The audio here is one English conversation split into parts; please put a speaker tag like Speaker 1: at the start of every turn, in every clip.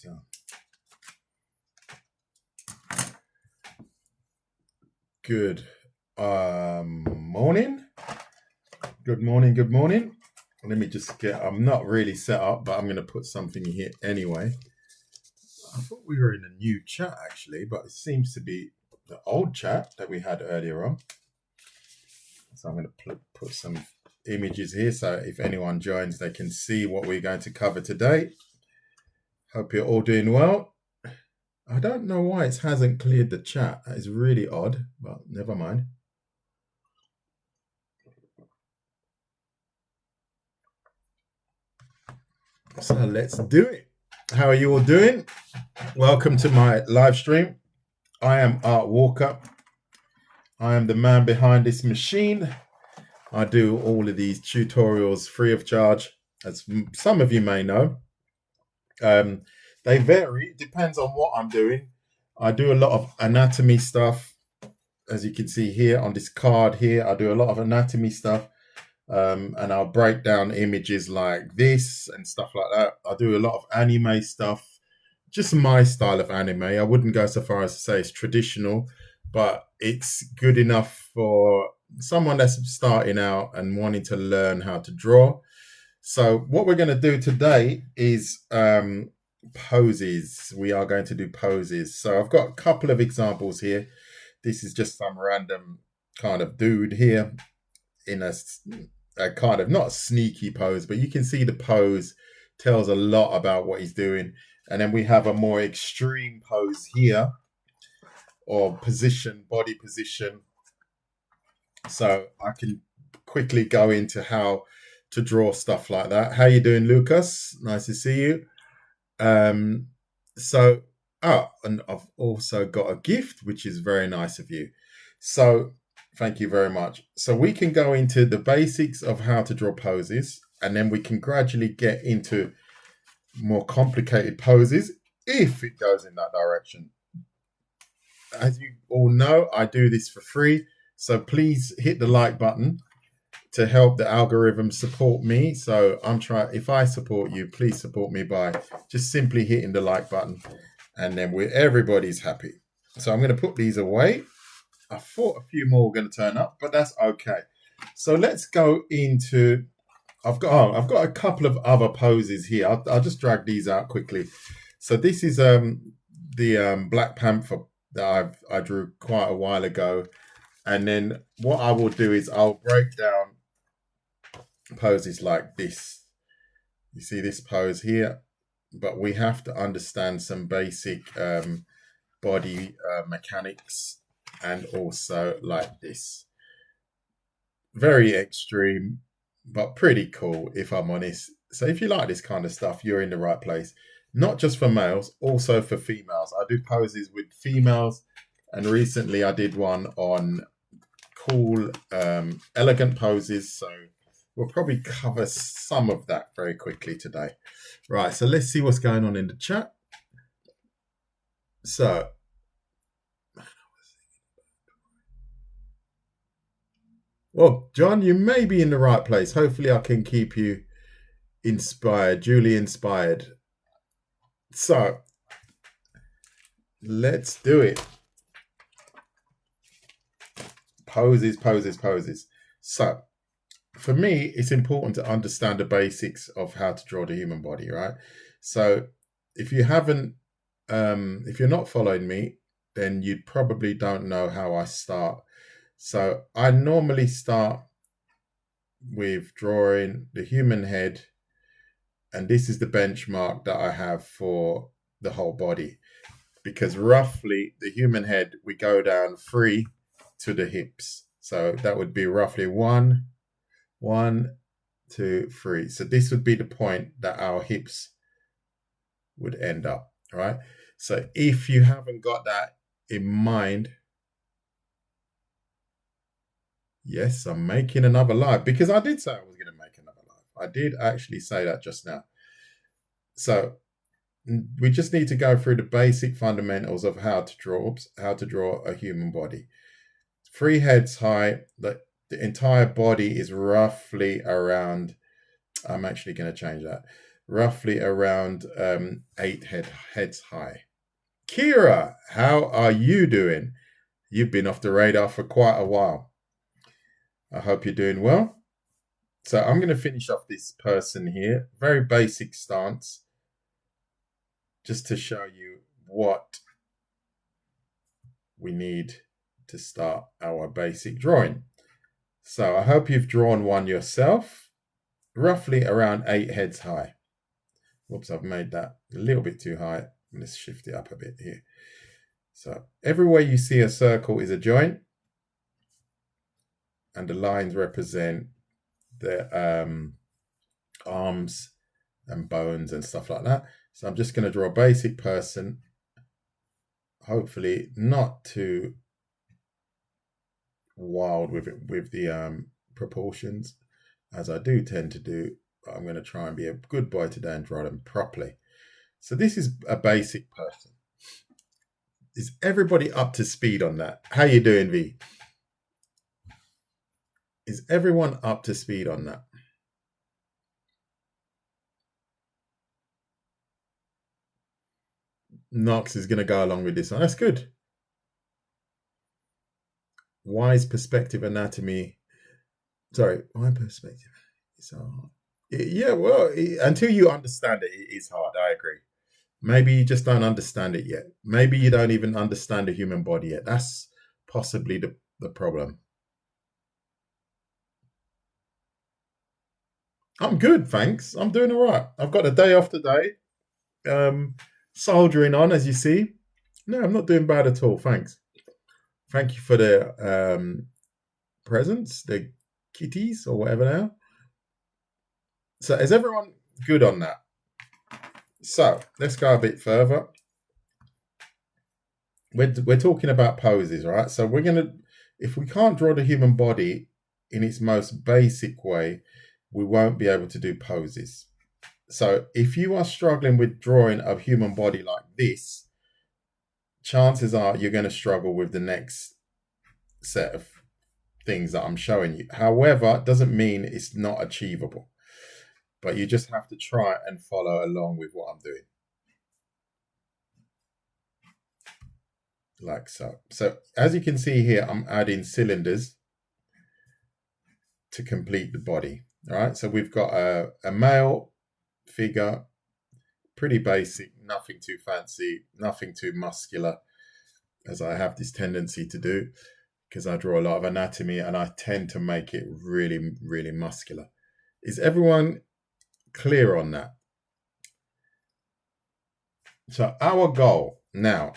Speaker 1: So good morning. Good morning. Let me just I'm not really set up, but I'm going to put something here anyway. I thought we were in a new chat actually, but it seems to be the old chat that we had earlier on. So I'm going to put some images here so if anyone joins, they can see what we're going to cover today. Hope you're all doing well. I don't know why it hasn't cleared the chat. That is really odd, but never mind. So let's do it. How are you all doing? Welcome to my live stream. I am Art Walker. I am the man behind this machine. I do all of these tutorials free of charge, as some of you may know. They vary. It depends on what I'm doing. I do a lot of anatomy stuff. As you can see here on this card here, I do a lot of anatomy stuff. And I'll break down images like this and stuff like that. I do a lot of anime stuff, just my style of anime. I wouldn't go so far as to say it's traditional, but it's good enough for someone that's starting out and wanting to learn how to draw. So what we're going to do today is poses. We are going to do poses. So I've got a couple of examples here. This is just some random kind of dude here in a kind of not sneaky pose, but you can see the pose tells a lot about what he's doing. And then we have a more extreme pose here, or position, body position. So I can quickly go into how to draw stuff like that. How you doing, Lucas? Nice to see you. And I've also got a gift, which is very nice of you. So thank you very much. So we can go into the basics of how to draw poses, and then we can gradually get into more complicated poses if it goes in that direction. As you all know, I do this for free. So please hit the like button to help the algorithm support me. So if I support you, please support me by just simply hitting the like button, and then everybody's happy. So I'm going to put these away. I thought a few more were going to turn up, but that's okay. So let's go into. I've got a couple of other poses here. I'll just drag these out quickly. So this is the Black Panther that I drew quite a while ago, and then what I will do is I'll break down poses like this. You see this pose here, but we have to understand some basic body mechanics, and also like this. Very extreme, but pretty cool if I'm honest. So if you like this kind of stuff, you're in the right place. Not just for males, also for females. I do poses with females, and recently I did one on cool, elegant poses. So we'll probably cover some of that very quickly today. Right, so let's see what's going on in the chat. So, well, John, you may be in the right place. Hopefully I can keep you inspired, duly inspired. So, let's do it. Poses. So, for me, it's important to understand the basics of how to draw the human body, right? So if you haven't, if you're not following me, then you probably don't know how I start. So I normally start with drawing the human head, and this is the benchmark that I have for the whole body, because roughly the human head, we go down 3 to the hips. So that would be roughly 1, 2, 3. So this would be the point that our hips would end up, right? So if you haven't got that in mind, yes, I'm making another live, because I did say I was going to make another live. I did actually say that just now. So we just need to go through the basic fundamentals of how to draw a human body. 3 heads high. The entire body is roughly around, I'm actually going to change that. roughly around 8 heads high. Kira, how are you doing? You've been off the radar for quite a while. I hope you're doing well. So I'm going to finish off this person here. Very basic stance, just to show you what we need to start our basic drawing. So I hope you've drawn one yourself, roughly around 8 heads high. Whoops, I've made that a little bit too high. Let's shift it up a bit here. So everywhere you see a circle is a joint, and the lines represent the arms and bones and stuff like that. So I'm just going to draw a basic person, hopefully not too wild with it, with the proportions, as I do tend to do. But I'm going to try and be a good boy today and draw them properly. So this is a basic person. Is everybody up to speed on that? How you doing, V? Is everyone up to speed on that? Knox is going to go along with this one. That's good. Wise perspective anatomy. Sorry, why perspective? It's hard. Yeah, well, until you understand it, it is hard. I agree. Maybe you just don't understand it yet. Maybe you don't even understand the human body yet. That's possibly the problem. I'm good, thanks. I'm doing all right. I've got a day off today. Soldiering on, as you see. No, I'm not doing bad at all, thanks. Thank you for the presents, the kitties or whatever now. So is everyone good on that? So let's go a bit further. We're talking about poses, right? So we're gonna, if we can't draw the human body in its most basic way, we won't be able to do poses. So if you are struggling with drawing a human body like this, chances are you're going to struggle with the next set of things that I'm showing you. However, it doesn't mean it's not achievable, but you just have to try and follow along with what I'm doing. Like so. So as you can see here, I'm adding cylinders to complete the body. All right, so we've got a male figure, pretty basic, nothing too fancy, nothing too muscular, as I have this tendency to do because I draw a lot of anatomy and I tend to make it really, really muscular. Is everyone clear on that? So our goal now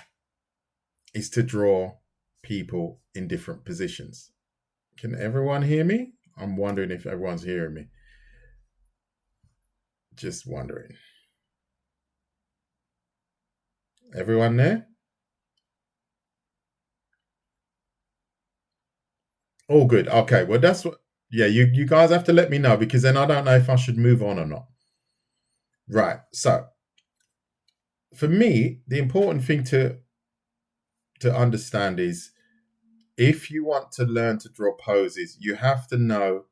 Speaker 1: is to draw people in different positions. Can everyone hear me? I'm wondering if everyone's hearing me. Just wondering. Everyone there? All good. Okay, well that's what, yeah, you guys have to let me know because then I don't know if I should move on or not. Right, so for me, the important thing to understand is if you want to learn to draw poses, you have to know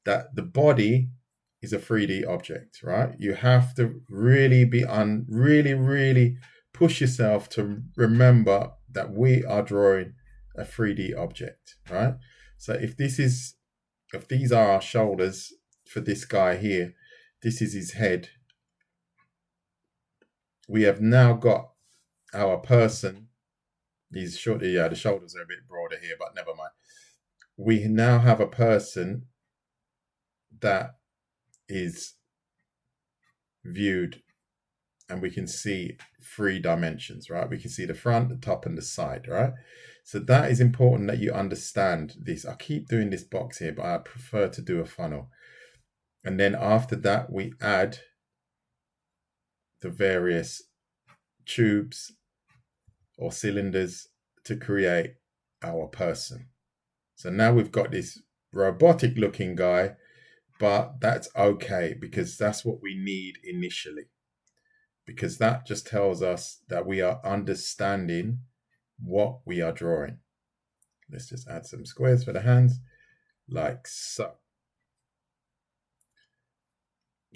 Speaker 1: that the body is a 3D object, right? You have to really be really push yourself to remember that we are drawing a 3D object, right? So if these are our shoulders for this guy here, this is his head. We have now got our person. These short, yeah, the shoulders are a bit broader here, but never mind. We now have a person that is viewed and we can see 3 dimensions, right? We can see the front, the top, and the side, right? So that is important that you understand this. I keep doing this box here, but I prefer to do a funnel. And then after that, we add the various tubes or cylinders to create our person. So now we've got this robotic looking guy, but that's okay because that's what we need initially. Because that just tells us that we are understanding what we are drawing. Let's just add some squares for the hands, like so.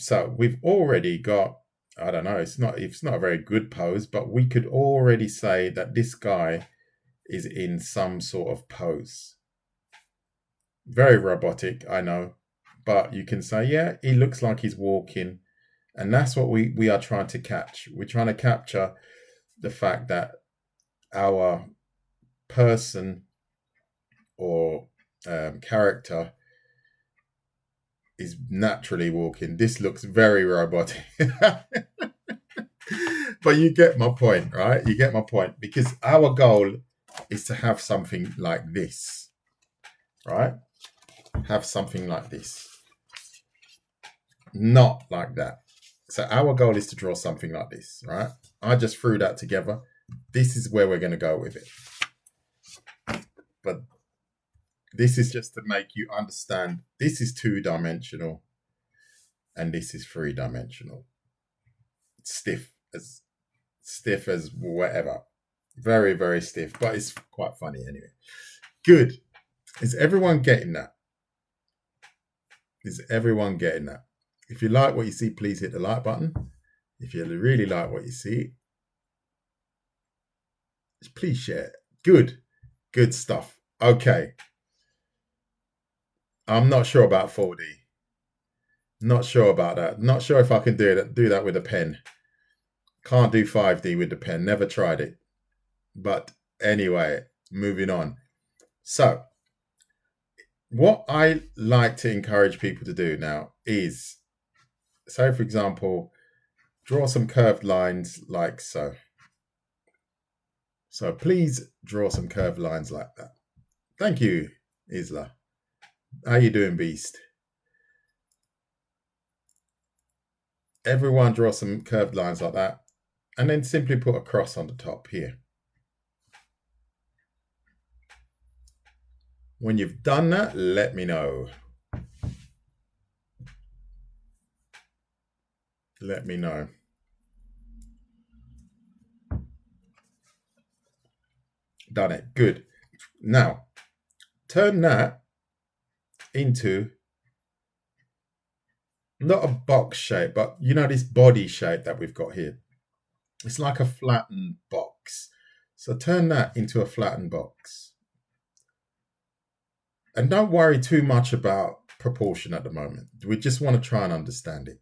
Speaker 1: So we've already got, I don't know, it's not a very good pose, but we could already say that this guy is in some sort of pose. Very robotic, I know, but you can say, yeah, he looks like he's walking. And that's what we are trying to catch. We're trying to capture the fact that our person or character is naturally walking. This looks very robotic. But you get my point, right? You get my point, because our goal is to have something like this, right? Have something like this, not like that. So our goal is to draw something like this, right? I just threw that together. This is where we're going to go with it. But this is just to make you understand this is 2-dimensional and this is 3-dimensional. Stiff as whatever. Very, very stiff, but it's quite funny anyway. Good. Is everyone getting that? Is everyone getting that? If you like what you see, please hit the like button. If you really like what you see, please share it. Good. Good stuff. Okay. I'm not sure about 4D. Not sure about that. Not sure if I can do that with a pen. Can't do 5D with the pen. Never tried it. But anyway, moving on. So, what I like to encourage people to do now is, say, for example, draw some curved lines like so. So please draw some curved lines like that. Thank you, Isla. How you doing, Beast? Everyone draw some curved lines like that. And then simply put a cross on the top here. When you've done that, let me know. Let me know. Done it. Good. Now, turn that into not a box shape, but you know this body shape that we've got here. It's like a flattened box. So turn that into a flattened box. And don't worry too much about proportion at the moment. We just want to try and understand it.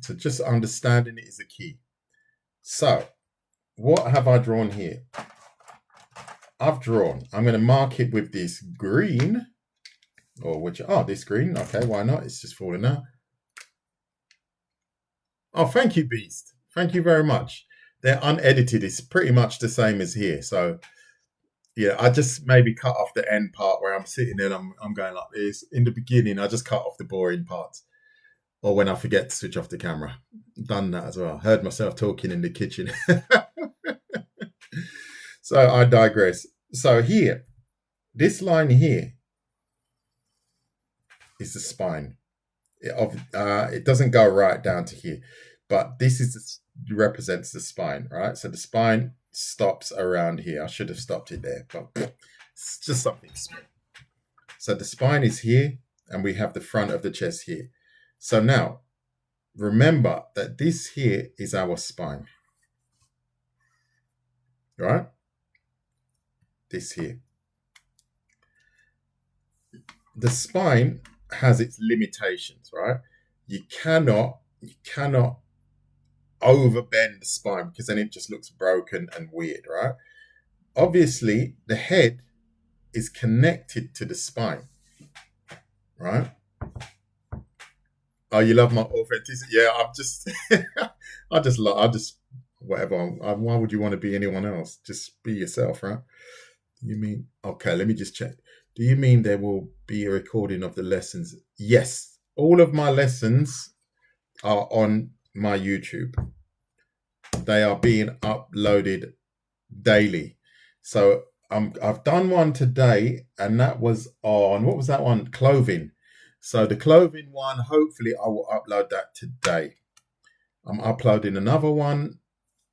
Speaker 1: So just understanding it is the key. So what have I drawn here? I'm going to mark it with this green, this green. Okay, why not? It's just falling out. Oh, thank you, Beast. Thank you very much. They're unedited. It's pretty much the same as here. So yeah, I just maybe cut off the end part where I'm sitting there and I'm going like this. In the beginning, I just cut off the boring parts. Or when I forget to switch off the camera. Done that as well. Heard myself talking in the kitchen. So I digress. So here, this line here is the spine. It doesn't go right down to here, but this represents the spine, right? So the spine stops around here. I should have stopped it there, but it's just something small. So the spine is here, and we have the front of the chest here. So now, remember that this here is our spine, right? This here. The spine has its limitations, right? You cannot overbend the spine because then it just looks broken and weird, right? Obviously, the head is connected to the spine, right? Oh, you love my authenticity? Yeah, I just whatever. Why would you want to be anyone else? Just be yourself, right? You mean, okay, let me just check. Do you mean there will be a recording of the lessons? Yes, all of my lessons are on my YouTube. They are being uploaded daily. So I've done one today, and that was on, what was that one? Clothing. So the clothing one, hopefully I will upload that today. I'm uploading another one.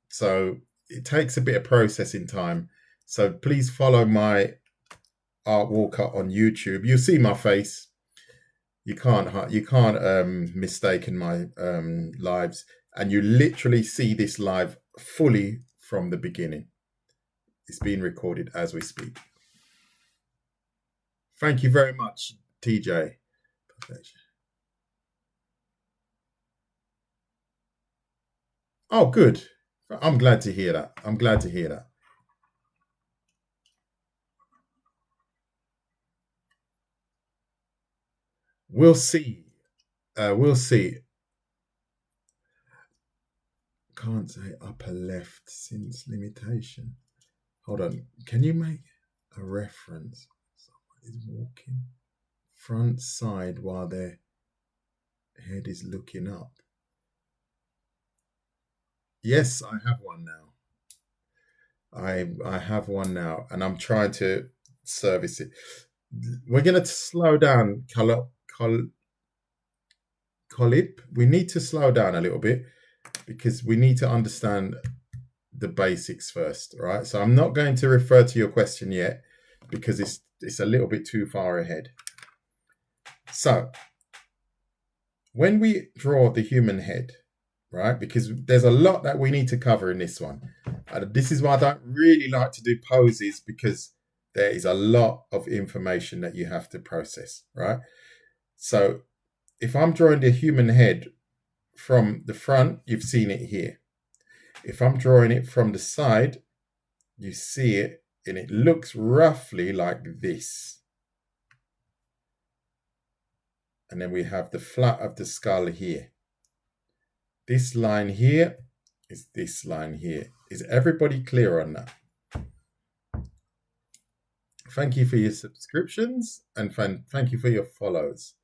Speaker 1: So it takes a bit of processing time. So please follow my Art Walker on YouTube. You'll see my face. you can't mistaken my lives, and you literally see this live fully from the beginning. It's being recorded as we speak. Thank you very much, TJ. Oh, good. I'm glad to hear that. I'm glad to hear that. We'll see. We'll see. Can't say upper left since limitation. Hold on. Can you make a reference? Someone is walking front side while their head is looking up. Yes, I have one now. I have one now, and I'm trying to service it. We're going to slow down, Colip. We need to slow down a little bit because we need to understand the basics first, right? So I'm not going to refer to your question yet because it's a little bit too far ahead. So when we draw the human head, right, because there's a lot that we need to cover in this one. This is why I don't really like to do poses, because there is a lot of information that you have to process, right? So if I'm drawing the human head from the front, you've seen it here. If I'm drawing it from the side, you see it, and it looks roughly like this. And then we have the flat of the skull here. This line here is this line here. Is everybody clear on that? Thank you for your subscriptions, and thank you for your follows.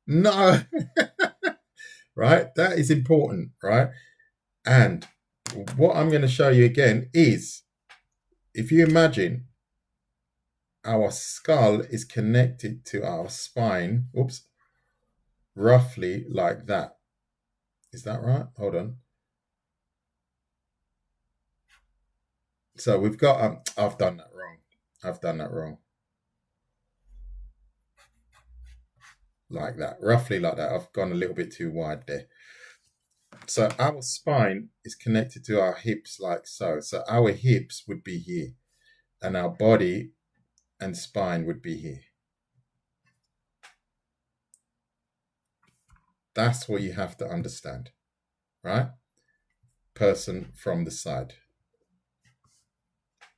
Speaker 1: No, right? That is important, right? And what I'm going to show you again is, if you imagine our skull is connected to our spine, roughly like that. Is that right? Hold on. So we've got, I've done that wrong. Like that, roughly like that. I've gone a little bit too wide there. So our spine is connected to our hips like so. So our hips would be here, and our body and spine would be here. That's what you have to understand, right? Person from the side.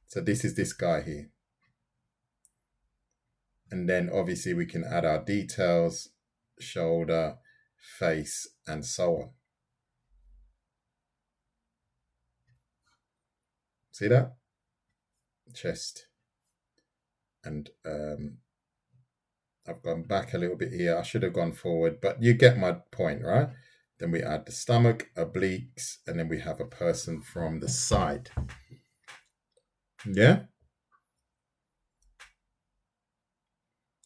Speaker 1: So this is this guy here. And then obviously we can add our details, shoulder, face, and so on. See that? Chest. And I've gone back a little bit here. I should have gone forward, but you get my point, right? Then we add the stomach, obliques, and then we have a person from the side. Yeah?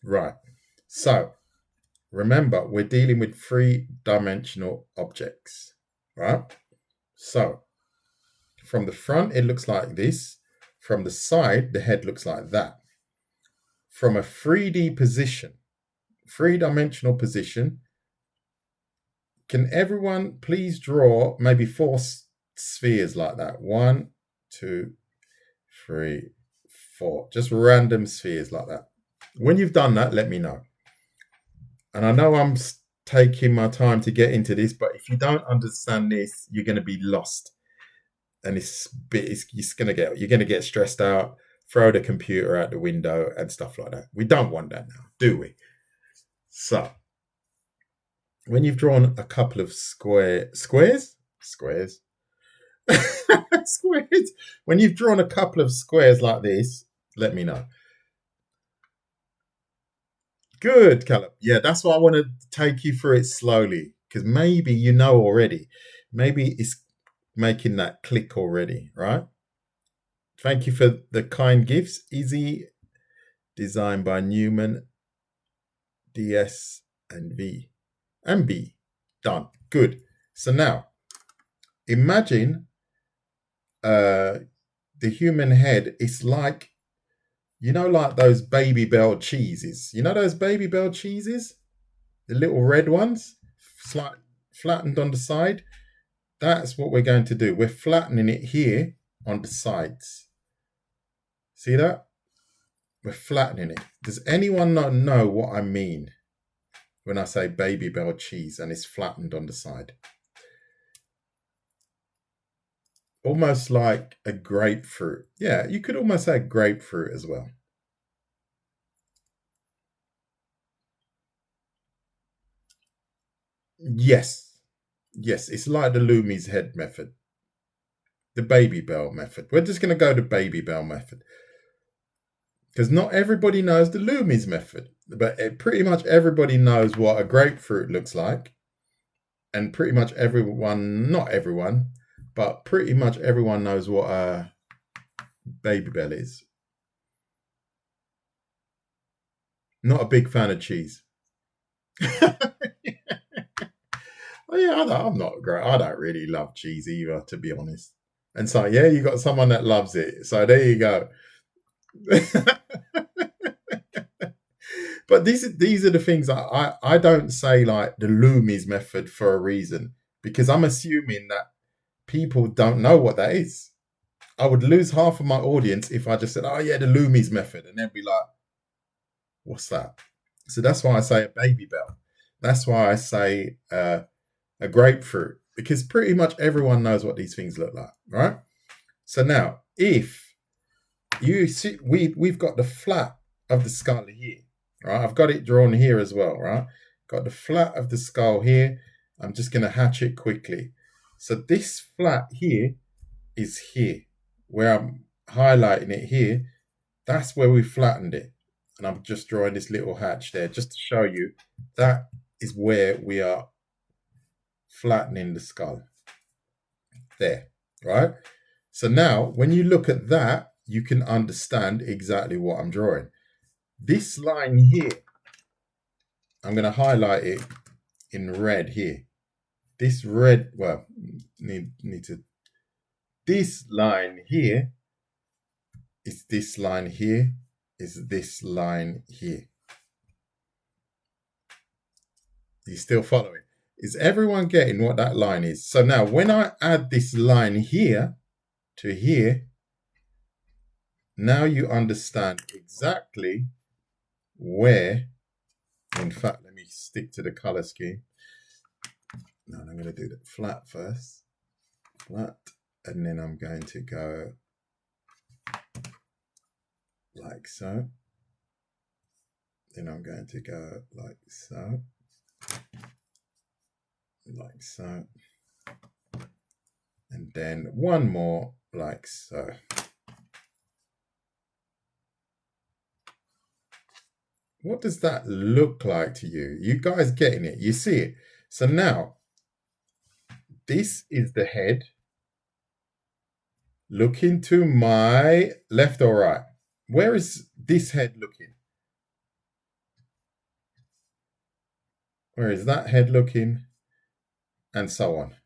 Speaker 1: Right. So remember, we're dealing with three-dimensional objects, right? So from the front, it looks like this. From the side, the head looks like that. From a 3D position, three-dimensional position, can everyone please draw maybe 4 spheres like that? 1, 2, 3, 4. Just random spheres like that. When you've done that, let me know. And I know I'm taking my time to get into this, but if you don't understand this, you're going to be lost. And you're going to get stressed out, throw the computer out the window and stuff like that. We don't want that now, do we? So when you've drawn a couple of squares, when you've drawn a couple of squares like this, let me know. Good, Caleb. Yeah, that's why I want to take you through it slowly, because maybe you know already. Maybe it's making that click already, right? Thank you for the kind gifts. Easy, designed by Newman, DS, and V. And B. Done. Good. So now, imagine the human head is like You know, like those Baby Bell cheeses. You know those Baby Bell cheeses? The little red ones, flattened on the side. That's what we're going to do. We're flattening it here on the sides. See that? We're flattening it. Does anyone not know what I mean when I say Baby Bell cheese and it's flattened on the side? Almost like a grapefruit. Yeah, you could almost say grapefruit as well. Yes. Yes, it's like the Loomies head method. The Baby Bell method. We're just going to go the Baby Bell method. Because not everybody knows the Loomies method. But pretty much everybody knows what a grapefruit looks like. And pretty much everyone, not everyone, but pretty much everyone knows what a Baby Bell is. Not a big fan of cheese. Oh yeah, I'm not great. I don't really love cheese either, to be honest. And so yeah, you got someone that loves it. So there you go. But these are the things I don't say like the Loomies method for a reason, because I'm assuming that people don't know what that is. I would lose half of my audience if I just said, "Oh yeah, the Loomies method," and they'd be like, "What's that?" So that's why I say a Baby Bell. That's why I say a grapefruit, because pretty much everyone knows what these things look like, right? So now, if you see, we've got the flat of the skull here, right? I've got it drawn here as well, right? Got the flat of the skull here. I'm just going to hatch it quickly. So this flat here is here, where I'm highlighting it here. That's where we flattened it. And I'm just drawing this little hatch there just to show you that is where we are flattening the skull. There, right? So now, when you look at that, you can understand exactly what I'm drawing. This line here, I'm going to highlight it in red here. This red, well, need to. This line here is this line here, is this line here. You still following? Is everyone getting what that line is? So now when I add this line here to here, now you understand exactly where, in fact, let me stick to the color scheme. Now I'm going to do the flat first, flat, and then I'm going to go like so. Then I'm going to go like so, like so, and then one more like so. What does that look like to you? You guys getting it? You see it? So now, this is the head. Looking to my left or right? Where is this head looking? Where is that head looking? And so on.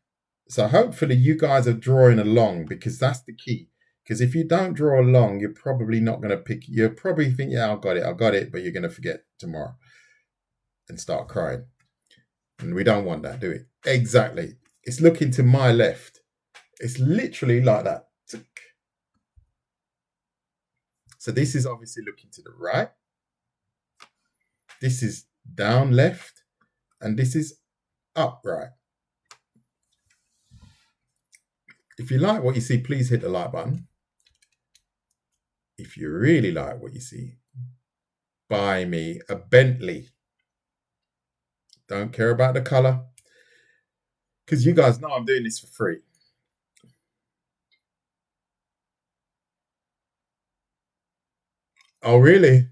Speaker 1: So hopefully you guys are drawing along, because that's the key. Because if you don't draw along, you're probably not going to pick. You'll probably think, yeah, I got it, but you're going to forget tomorrow and start crying. And we don't want that, do we? Exactly. It's looking to my left. It's literally like that. So this is obviously looking to the right. This is down left. And this is up right. If you like what you see, please hit the like button. If you really like what you see, buy me a Bentley. Don't care about the color, because you guys know I'm doing this for free. Oh, really?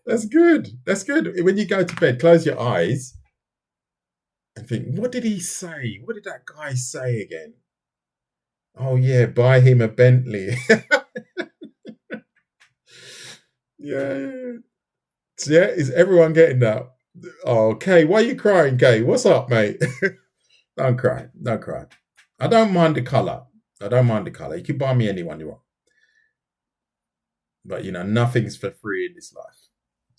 Speaker 1: That's good. That's good. When you go to bed, close your eyes and think, what did he say? What did that guy say again? Oh, yeah, buy him a Bentley. Yeah. So, yeah, is everyone getting that? Oh, Kay, why are you crying, Kay? What's up, mate? Don't cry. Don't cry. I don't mind the color. I don't mind the color. You can buy me anyone you want. But nothing's for free in this life.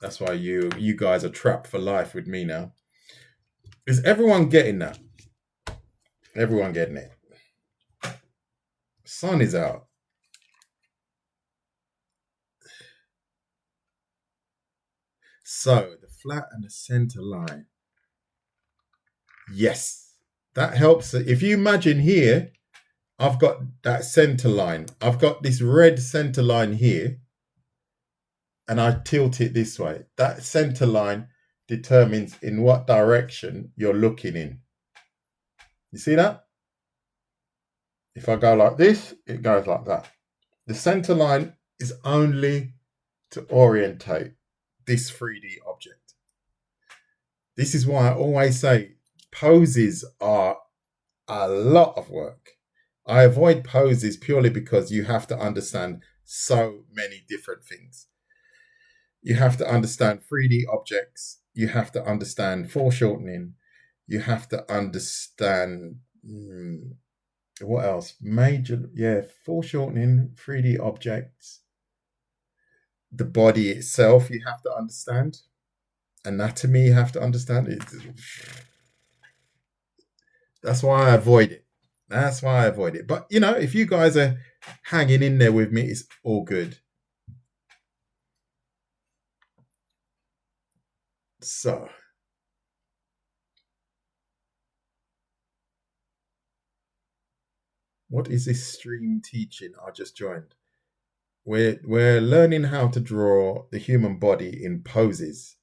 Speaker 1: That's why you guys are trapped for life with me now. Is everyone getting that? Everyone getting it? Sun is out. So the flat and the center line. Yes, that helps. If you imagine here, I've got that center line. I've got this red center line here, and I tilt it this way. That center line determines in what direction you're looking in. You see that? If I go like this, it goes like that. The center line is only to orientate this 3D object. This is why I always say poses are a lot of work. I avoid poses purely because you have to understand so many different things. You have to understand 3D objects. You have to understand foreshortening. You have to understand what else? Foreshortening, 3D objects. The body itself, you have to understand. Anatomy, you have to understand it. That's why I avoid it. But if you guys are hanging in there with me, it's all good. So, what is this stream teaching I just joined? We're learning how to draw the human body in poses.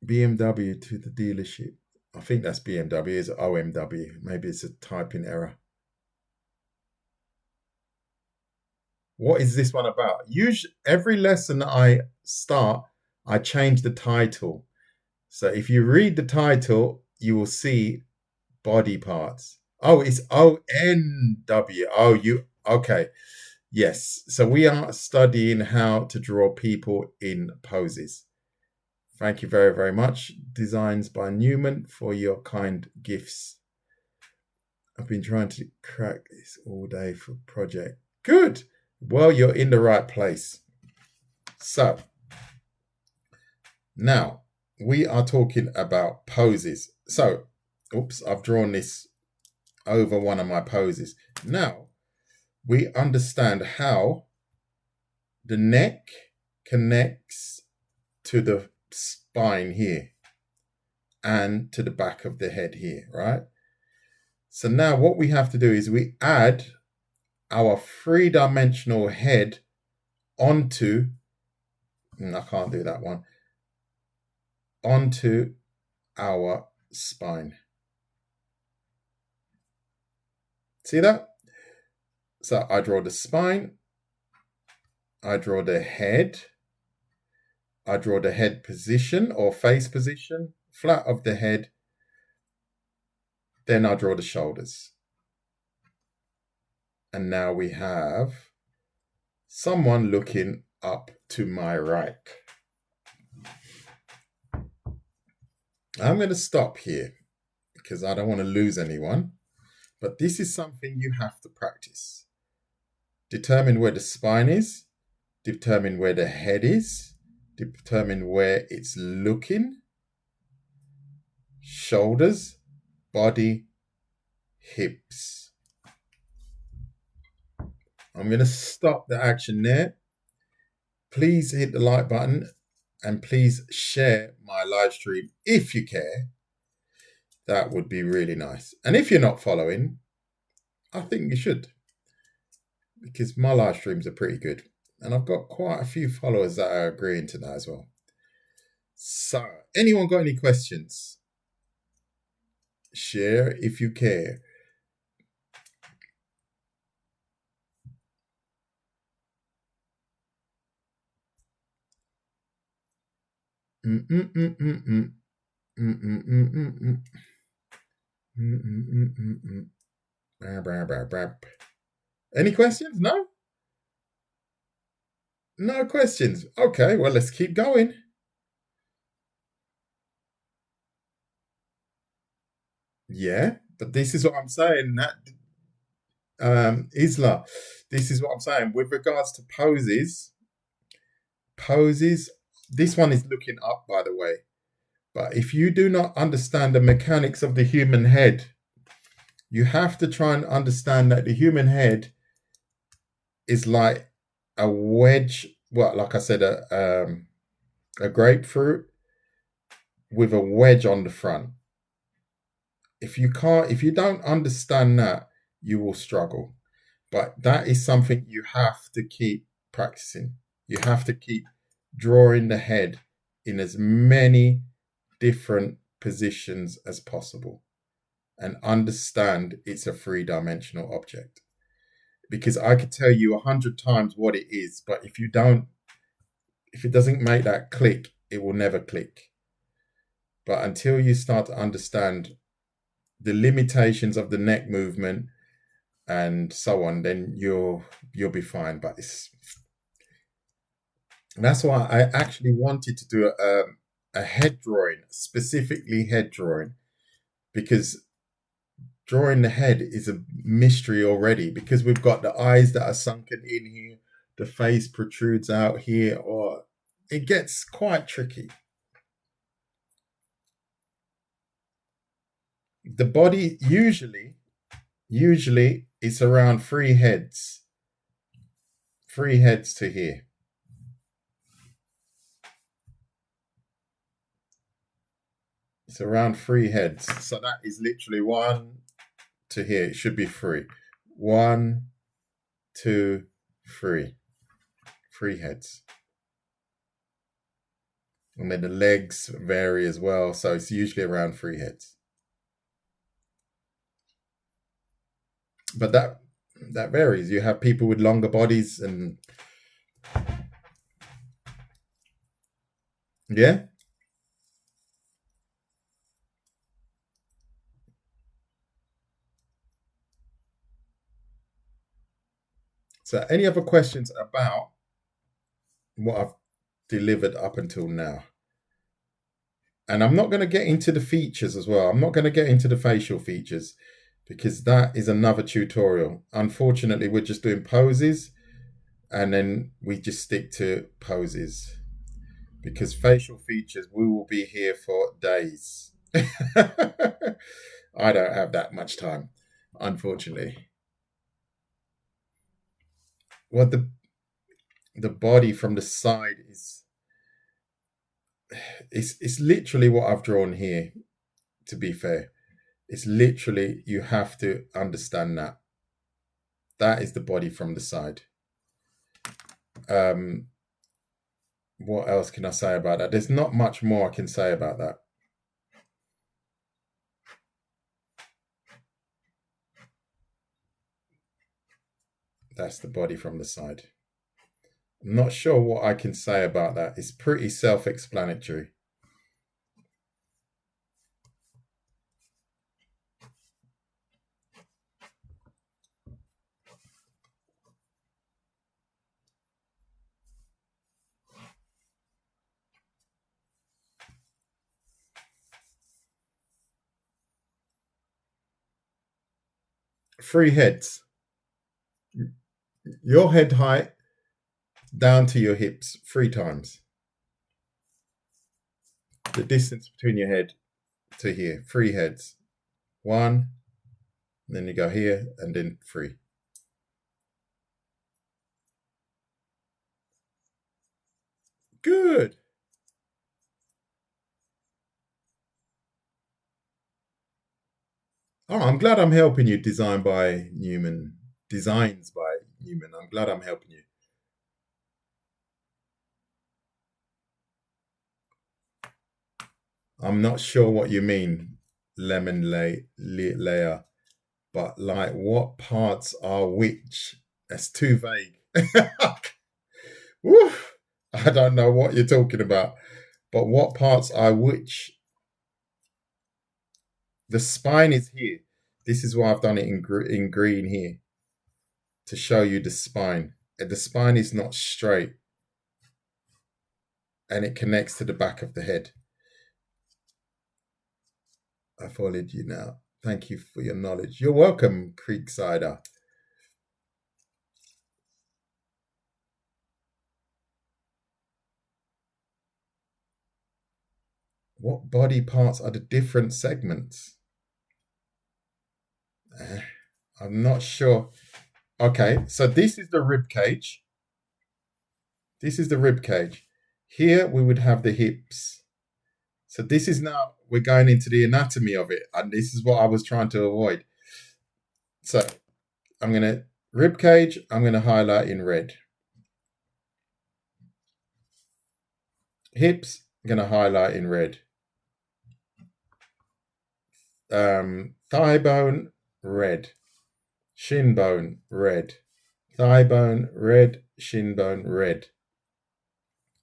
Speaker 1: BMW to the dealership. I think that's BMW. It's OMW. Maybe it's a typing error. What is this one about? Usually, every lesson that I start, I change the title. So if you read the title, you will see body parts. Oh, it's ONW. Oh, okay. Yes. So we are studying how to draw people in poses. Thank you very, very much. Designs by Newman for your kind gifts. I've been trying to crack this all day for project. Good. Well, you're in the right place. So now we are talking about poses. So, oops, I've drawn this over one of my poses. Now we understand how the neck connects to the spine here and to the back of the head here, right? So now what we have to do is we add our three-dimensional head onto, I can't do that one, onto our spine. See that? So I draw the spine, I draw the head, I draw the head position or face position, flat of the head, then I draw the shoulders. And now we have someone looking up to my right. I'm going to stop here because I don't want to lose anyone. But this is something you have to practice. Determine where the spine is, determine where the head is, determine where it's looking, shoulders, body, hips. I'm going to stop the action there. Please hit the like button and please share my live stream if you care. That would be really nice. And if you're not following, I think you should, because my live streams are pretty good. And I've got quite a few followers that are agreeing to that as well. So, anyone got any questions? Share if you care. Any questions? No? No questions. Okay, well, let's keep going. Yeah, But this is what I'm saying. That Isla, this is what I'm saying with regards to poses. Poses. This one is looking up, by the way. But if you do not understand the mechanics of the human head, you have to try and understand that the human head is like a wedge. Well, like I said, a grapefruit with a wedge on the front. If you don't understand that, you will struggle. But that is something you have to keep practicing. You have to keep drawing the head in as many different positions as possible and understand it's a three-dimensional object. Because I could tell you 100 times what it is, but if it doesn't make that click, it will never click. But until you start to understand the limitations of the neck movement and so on, then you'll be fine. But that's why I actually wanted to do a head drawing, specifically head drawing, because drawing the head is a mystery already, because we've got the eyes that are sunken in here, the face protrudes out here, or it gets quite tricky. The body usually it's around three heads to here. It's around three heads. So that is literally one to here. It should be three. 1, 2, 3. 3 heads. And then the legs vary as well. So it's usually around 3 heads. But that varies. You have people with longer bodies and yeah. So any other questions about what I've delivered up until now? And I'm not going to get into the features as well. I'm not going to get into the facial features because that is another tutorial. Unfortunately, we're just doing poses and then we just stick to poses, because facial features, we will be here for days. I don't have that much time, unfortunately. Well, the body from the side is it's literally what I've drawn here, to be fair. It's literally, you have to understand that. That is the body from the side. What else can I say about that? There's not much more I can say about that. That's the body from the side. I'm not sure what I can say about that. It's pretty self-explanatory. Three heads. Your head height down to your hips 3 times. The distance between your head to here, 3 heads. 1, then you go here, and then 3. Good. Oh, I'm glad I'm helping you. Designs by Newman. I'm glad I'm helping you. I'm not sure what you mean, lemon layer, but like what parts are which? That's too vague. Woof. I don't know what you're talking about, but what parts are which? The spine is here. This is why I've done it in green here, to show you the spine. And the spine is not straight, and it connects to the back of the head. I followed you now. Thank you for your knowledge. You're welcome, Creeksider. What body parts are the different segments? I'm not sure. Okay, so this is the rib cage. This is the rib cage. Here we would have the hips. So this is now, we're going into the anatomy of it. And this is what I was trying to avoid. So I'm going to, rib cage, I'm going to highlight in red. Hips, I'm going to highlight in red. Thigh bone, red. Shin bone, red. Thigh bone, red. Shin bone, red.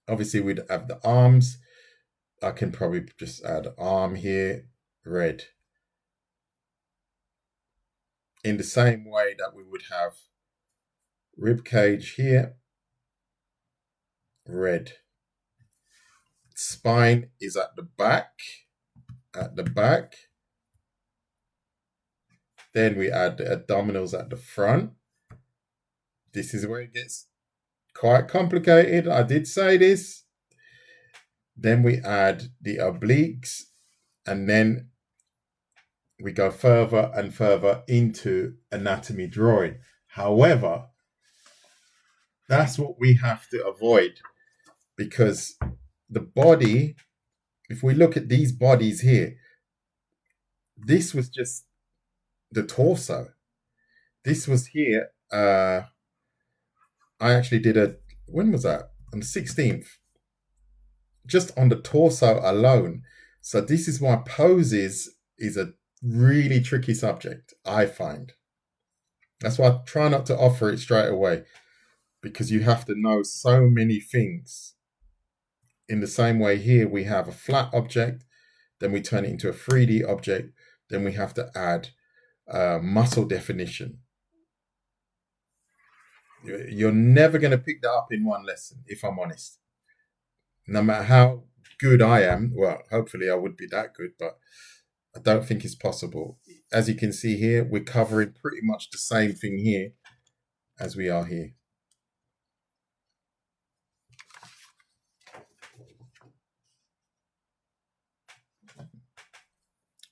Speaker 1: Obviously, we'd have the arms. I can probably just add arm here, red. In the same way that we would have rib cage here, red. Spine is at the back, Then we add the abdominals at the front. This is where it gets quite complicated. I did say this. Then we add the obliques, and then we go further and further into anatomy drawing. However, that's what we have to avoid, because the body, if we look at these bodies here, this was just the torso. This was here. I actually did when was that? On the 16th. Just on the torso alone. So this is why poses is a really tricky subject, I find. That's why I try not to offer it straight away, because you have to know so many things. In the same way here, we have a flat object, then we turn it into a 3D object, then we have to add muscle definition. You're never going to pick that up in one lesson, if I'm honest. No matter how good I am, well, hopefully I would be that good, but I don't think it's possible. As you can see here, we're covering pretty much the same thing here as we are here.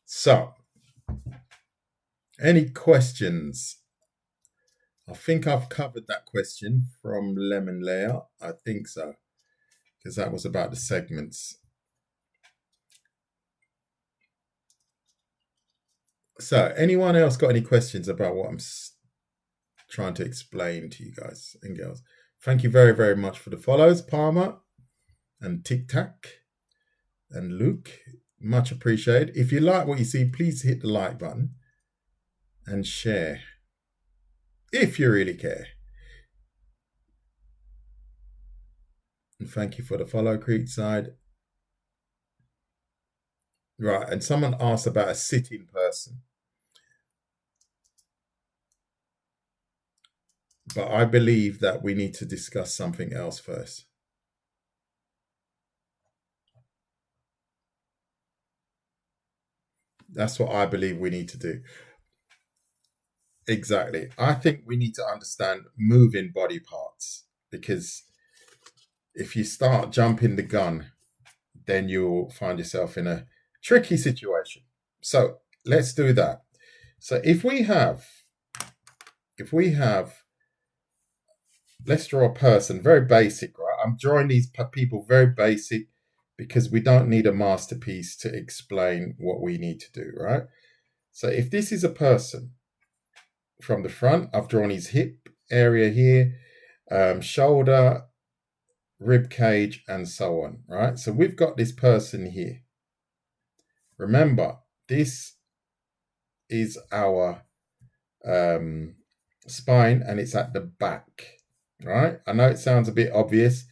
Speaker 1: So, any questions? I think I've covered that question from Lemon Layer. I think so, because that was about the segments. So, anyone else got any questions about what I'm trying to explain to you guys and girls? Thank you very, very much for the follows, Palmer and Tic Tac and Luke. Much appreciated. If you like what you see, please hit the like button and share if you really care. And thank you for the follow, Creekside. Right, and someone asked about a sitting person. But I believe that we need to discuss something else first. That's what I believe we need to do. Exactly. I think we need to understand moving body parts, because if you start jumping the gun, then you'll find yourself in a tricky situation. So let's do that. So if we have, let's draw a person, very basic, right? I'm drawing these people very basic because we don't need a masterpiece to explain what we need to do, right? So if this is a person, from the front, I've drawn his hip area here, shoulder, rib cage, and so on, right? So we've got this person here. Remember, this is our spine, and it's at the back, right? I know it sounds a bit obvious,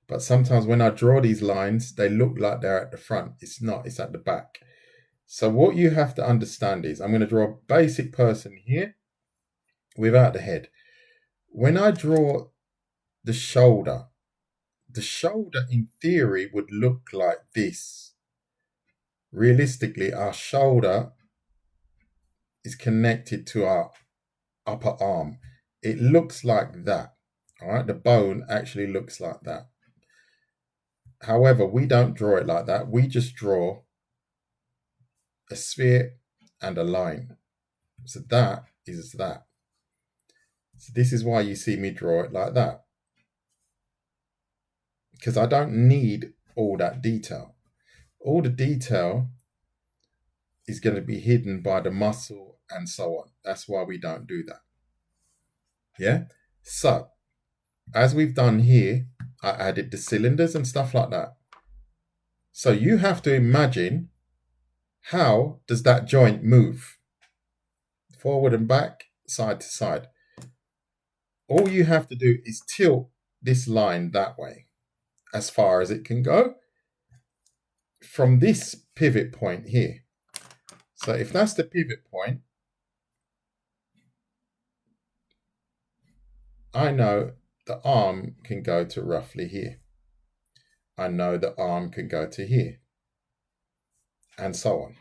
Speaker 1: but sometimes when I draw these lines, they look like they're at the front. It's not, it's at the back. So what you have to understand is, I'm going to draw a basic person here without the head. When I draw the shoulder in theory would look like this. Realistically, our shoulder is connected to our upper arm. It looks like that. All right, the bone actually looks like that. However, we don't draw it like that. We just draw a sphere and a line. So that is that. So this is why you see me draw it like that. Because I don't need all that detail. All the detail is going to be hidden by the muscle and so on. That's why we don't do that. Yeah? So, as we've done here, I added the cylinders and stuff like that. So you have to imagine, how does that joint move? Forward and back, side to side. All you have to do is tilt this line that way, as far as it can go, from this pivot point here. So if that's the pivot point, I know the arm can go to roughly here. I know the arm can go to here. And so on.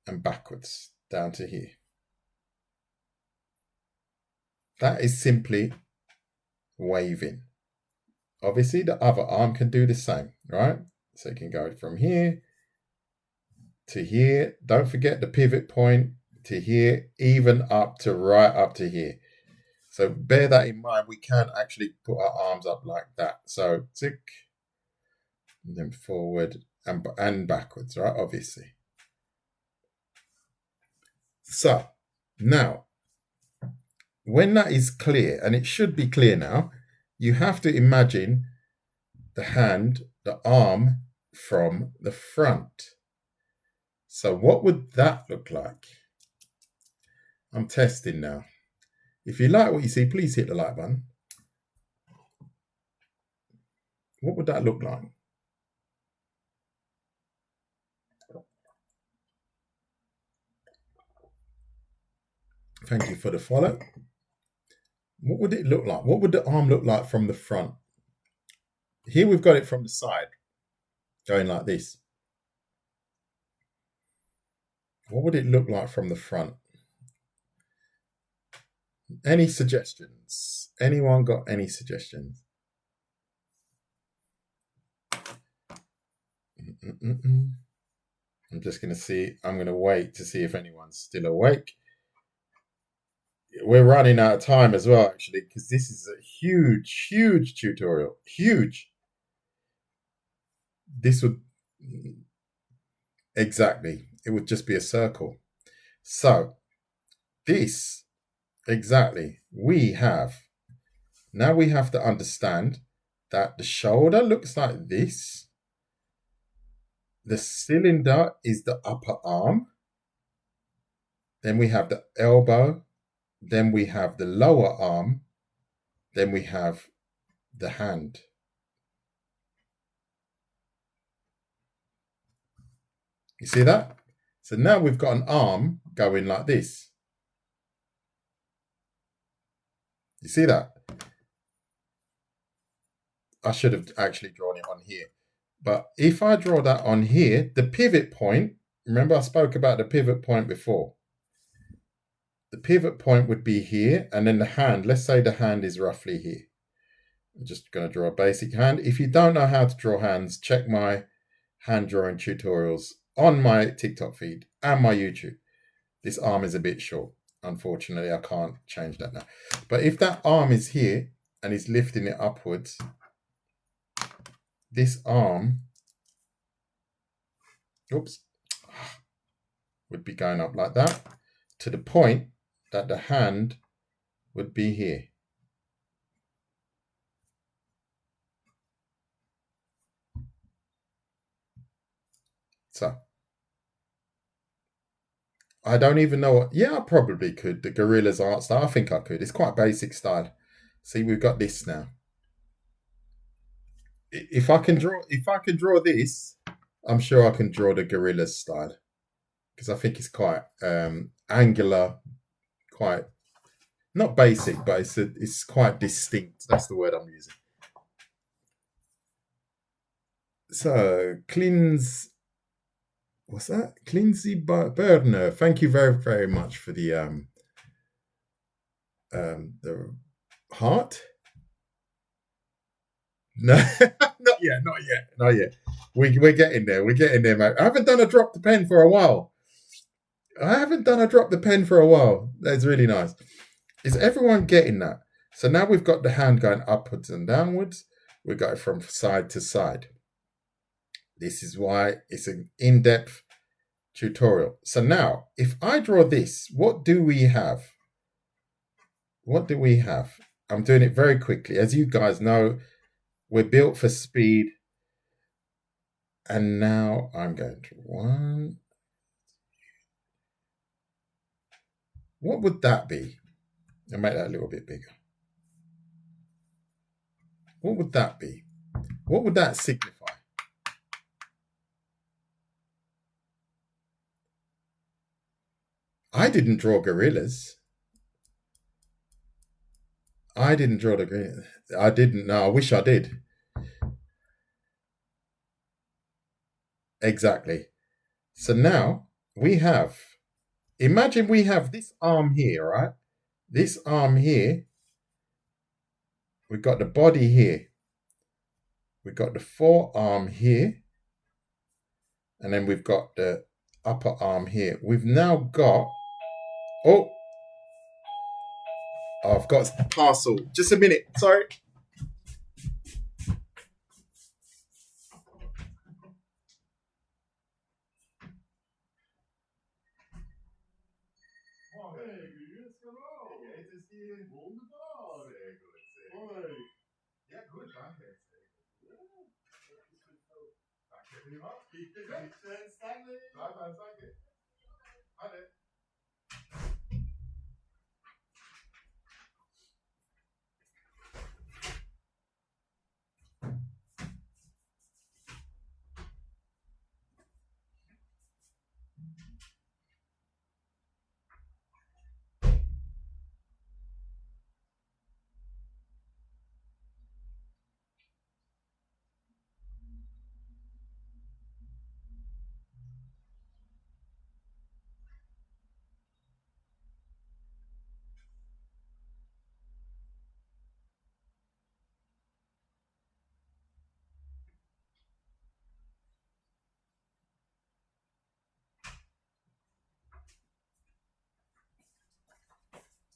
Speaker 1: And backwards down to here. That is simply waving. Obviously, the other arm can do the same, right? So it can go from here to here. Don't forget the pivot point to here, even up to right up to here. So bear that in mind. We can actually put our arms up like that. So tick, and then forward and backwards, right? Obviously. So now, when that is clear, and it should be clear now, you have to imagine the hand, the arm from the front. So what would that look like? I'm testing now. If you like what you see, please hit the like button. What would that look like? Thank you for the follow. What would it look like? What would the arm look like from the front? Here we've got it from the side, going like this. What would it look like from the front? Any suggestions? Anyone got any suggestions? I'm just going to see. I'm going to wait to see if anyone's still awake. We're running out of time as well, actually, because this is a huge, huge tutorial. Huge. This would... Exactly. It would just be a circle. So, this... Exactly. Now we have to understand that the shoulder looks like this. The cylinder is the upper arm. Then we have the elbow. Then we have the lower arm. Then we have the hand. You see that? So now we've got an arm going like this. You see that? I should have actually drawn it on here. But if I draw that on here, the pivot point, remember I spoke about the pivot point before. The pivot point would be here, and then the hand, let's say the hand is roughly here. I'm just going to draw a basic hand. If you don't know how to draw hands, check my hand drawing tutorials on my TikTok feed and my YouTube. This arm is a bit short. Unfortunately, I can't change that now. But if that arm is here and he's lifting it upwards, this arm, would be going up like that to the point that the hand would be here. So, I don't even know what... Yeah, I probably could. The Gorilla's art style, I think I could. It's quite basic style. See, we've got this now. If I can draw this, I'm sure I can draw the Gorilla's style. Because I think it's quite angular, quite... Not basic, but it's quite distinct. That's the word I'm using. So, cleanse what's that? Clincy Berner. Thank you very, very much for the heart. No, not yet, not yet, not yet. We're getting there. We're getting there, mate. I haven't done a drop the pen for a while. That's really nice. Is everyone getting that? So now we've got the hand going upwards and downwards. We've got it from side to side. This is why it's an in-depth tutorial. So now, if I draw this, what do we have? What do we have? I'm doing it very quickly. As you guys know, we're built for speed. And now I'm going to one. What would that be? I'll make that a little bit bigger. What would that be? What would that signify? I didn't draw gorillas. I didn't draw the green. I didn't. No, I wish I did. Exactly. So now we have, imagine we have this arm here, right? This arm here. We've got the body here. We've got the forearm here. And then we've got the upper arm here. We've now got, oh, I've got a parcel. Just a minute. Sorry. Ja, gut, danke. Danke vielmals. Bitte schön, Stanley. Danke. Alle.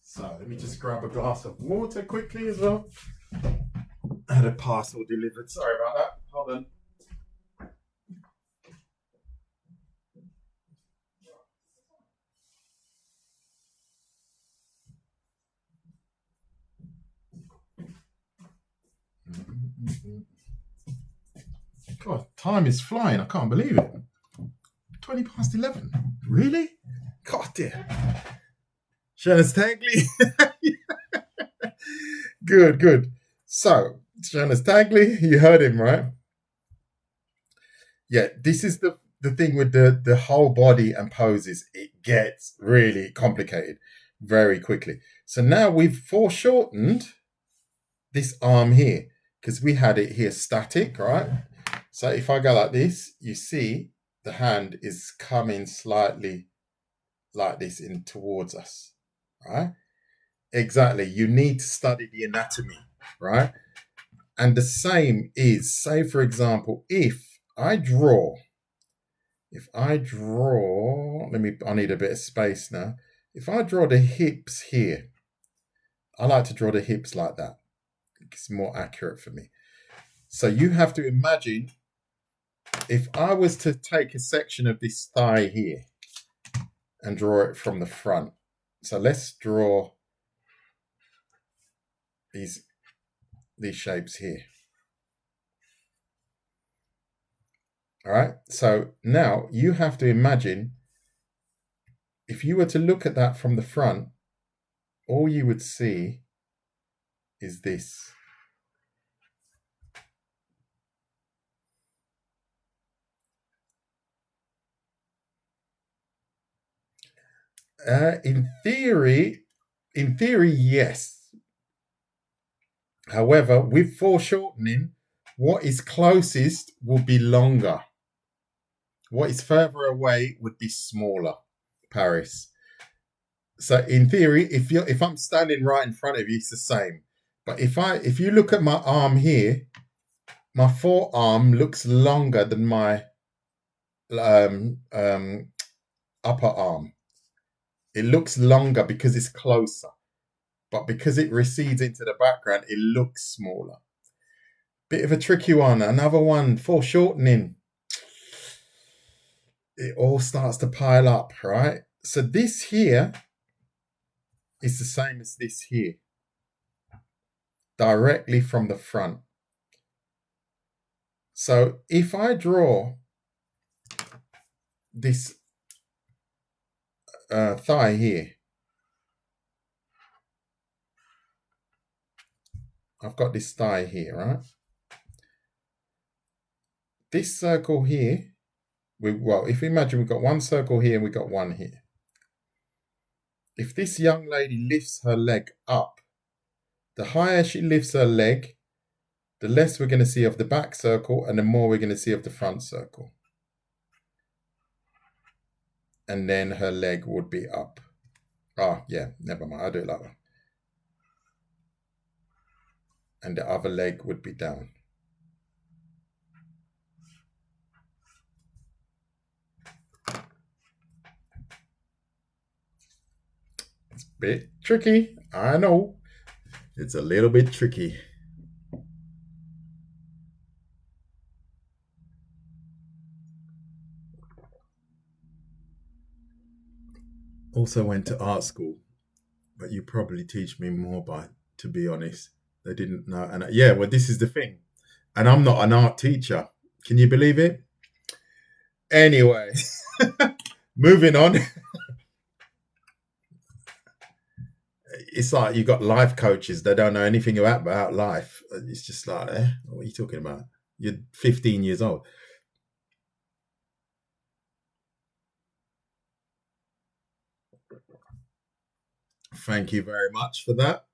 Speaker 1: So let me just grab a glass of water quickly as well. I had a parcel delivered. Sorry about that. Hold on. God, time is flying. I can't believe it. 20 past 11. Really? God dear. Jonas Tagley. Good. So, Jonas Tagley, you heard him, right? Yeah, this is the thing with the whole body and poses. It gets really complicated very quickly. So now we've foreshortened this arm here because we had it here static, right? So if I go like this, you see the hand is coming slightly like this in towards us, right? Exactly. You need to study the anatomy, right? And the same is, say for example, if I draw, I need a bit of space now. If I draw the hips here, I like to draw the hips like that. It's more accurate for me. So you have to imagine if I was to take a section of this thigh here and draw it from the front. So let's draw these shapes here. All right. So now you have to imagine if you were to look at that from the front, all you would see is this. In theory, yes. However, with foreshortening, what is closest will be longer. What is further away would be smaller, Paris. So in theory, if I'm standing right in front of you, it's the same. But if you look at my arm here, my forearm looks longer than my um, um, upper arm. It looks longer because it's closer, but because it recedes into the background, it looks smaller. Bit of a tricky one. Another one, foreshortening. It all starts to pile up, right? So this here is the same as this here, directly from the front. So if I draw this thigh here, I've got this thigh here, right? This circle here, if we imagine we've got one circle here and we've got one here. If this young lady lifts her leg up, the higher she lifts her leg, the less we're going to see of the back circle and the more we're going to see of the front circle. And then her leg would be up. Yeah, never mind. I'll do it like that. And the other leg would be down. It's a bit tricky. I know. It's a little bit tricky. Also went to art school, but you probably teach me more to be honest. They didn't know. And yeah, well, this is the thing. And I'm not an art teacher. Can you believe it? Anyway, moving on. It's like you got life coaches that don't know anything about life. It's just like, what are you talking about? You're 15 years old. Thank you very much for that.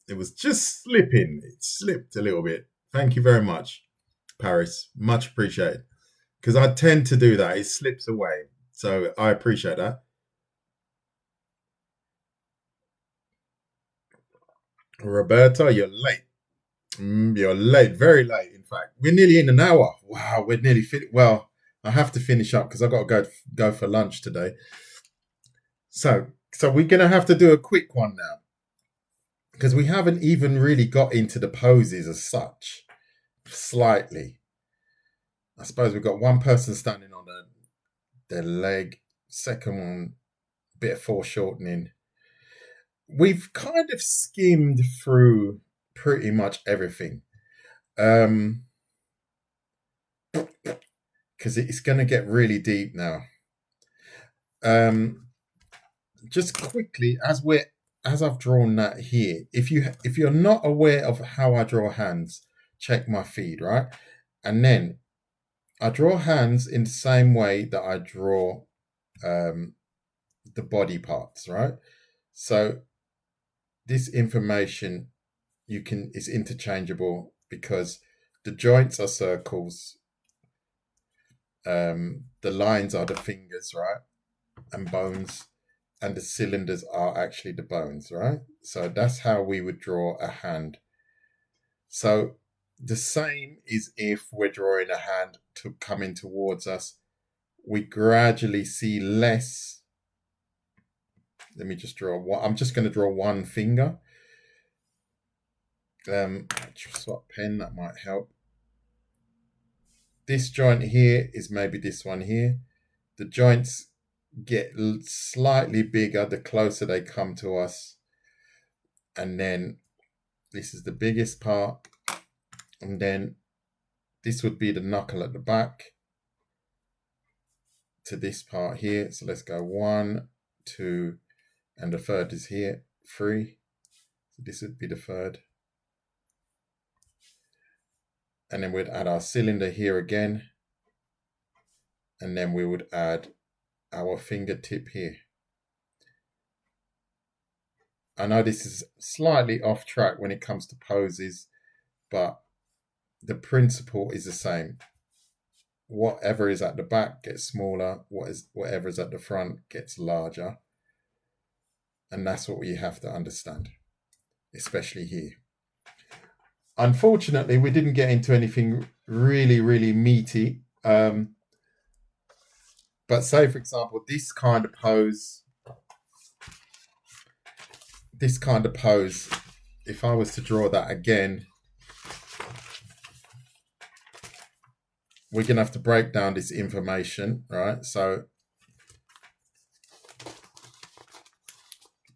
Speaker 1: It was just slipping. It slipped a little bit. Thank you very much, Paris. Much appreciated. Because I tend to do that. It slips away. So I appreciate that. Roberta, you're late. You're late, very late. In fact, we're nearly in an hour. Wow, we're nearly well. I have to finish up because I've got to go for lunch today. So we're gonna have to do a quick one now because we haven't even really got into the poses as such. Slightly, I suppose we've got one person standing on their leg. Second one, bit of foreshortening. We've kind of skimmed through pretty much everything. Because it's going to get really deep now. Just quickly, as I've drawn that here, if you're not aware of how I draw hands, check my feed, right? And then I draw hands in the same way that I draw the body parts, right? So this information is interchangeable because the joints are circles, the lines are the fingers, right, and bones, and the cylinders are actually the bones, right? So that's how we would draw a hand. So the same is if we're drawing a hand coming towards us. We gradually see less. Let me just draw one. I'm just going to draw one finger. Swap pen, that might help. This joint here is maybe this one here. The joints get slightly bigger the closer they come to us. And then this is the biggest part. And then this would be the knuckle at the back to this part here. So let's go 1, 2, and the third is here, 3. So this would be the third. And then we'd add our cylinder here again. And then we would add our fingertip here. I know this is slightly off track when it comes to poses, but the principle is the same. whatever is at the back gets smaller, whatever is at the front gets larger. And that's what we have to understand, especially here. Unfortunately, we didn't get into anything really meaty. But say, for example, this kind of pose, if I was to draw that again, we're going to have to break down this information, right? So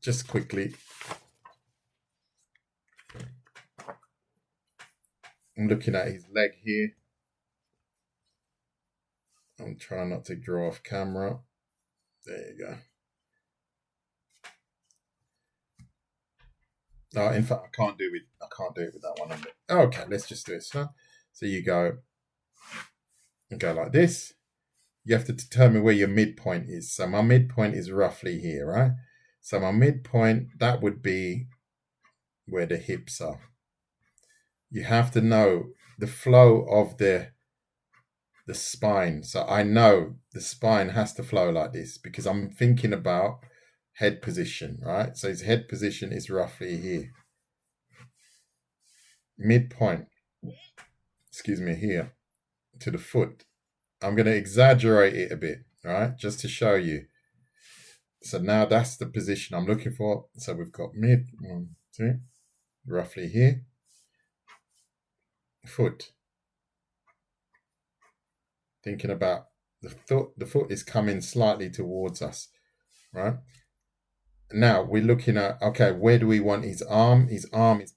Speaker 1: just quickly, I'm looking at his leg here. I'm trying not to draw off camera. There you go. Oh, in fact, I can't do it with that one. Okay, let's just do it. So you go like this. You have to determine where your midpoint is. So my midpoint is roughly here, right? So my midpoint, that would be where the hips are. You have to know the flow of the spine. So I know the spine has to flow like this because I'm thinking about head position, right? So his head position is roughly here. Midpoint, here to the foot. I'm going to exaggerate it a bit, right? Just to show you. So now that's the position I'm looking for. So we've got mid, 1, 2, roughly here. Foot. Thinking about the foot is coming slightly towards us, right? Now we're looking at, okay, where do we want his arm? His arm is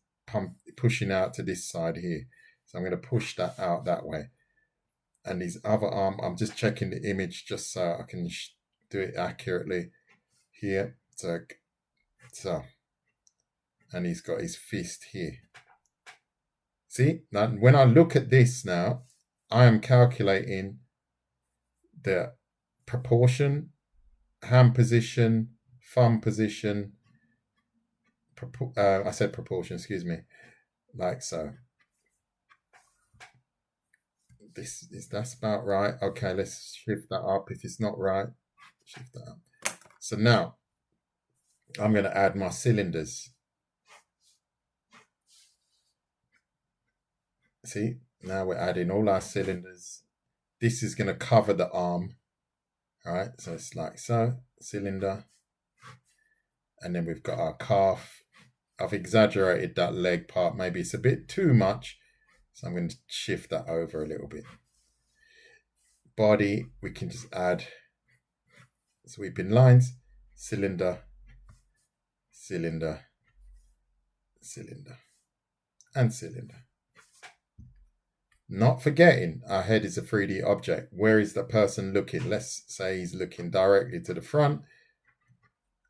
Speaker 1: pushing out to this side here. So I'm going to push that out that way. And his other arm, I'm just checking the image just so I can do it accurately here. So, and he's got his fist here. See, now when I look at this now, I am calculating the proportion, hand position, thumb position. I said proportion, excuse me. Like so. That's about right. Okay, let's shift that up. If it's not right, shift that up. So now I'm going to add my cylinders. See, now we're adding all our cylinders. This is going to cover the arm. All right, so it's like so, cylinder. And then we've got our calf. I've exaggerated that leg part. Maybe it's a bit too much. So I'm going to shift that over a little bit. Body, we can just add sweeping lines, cylinder, cylinder, cylinder, and cylinder. Not forgetting our head is a 3D object. Where is the person looking? Let's say he's looking directly to the front.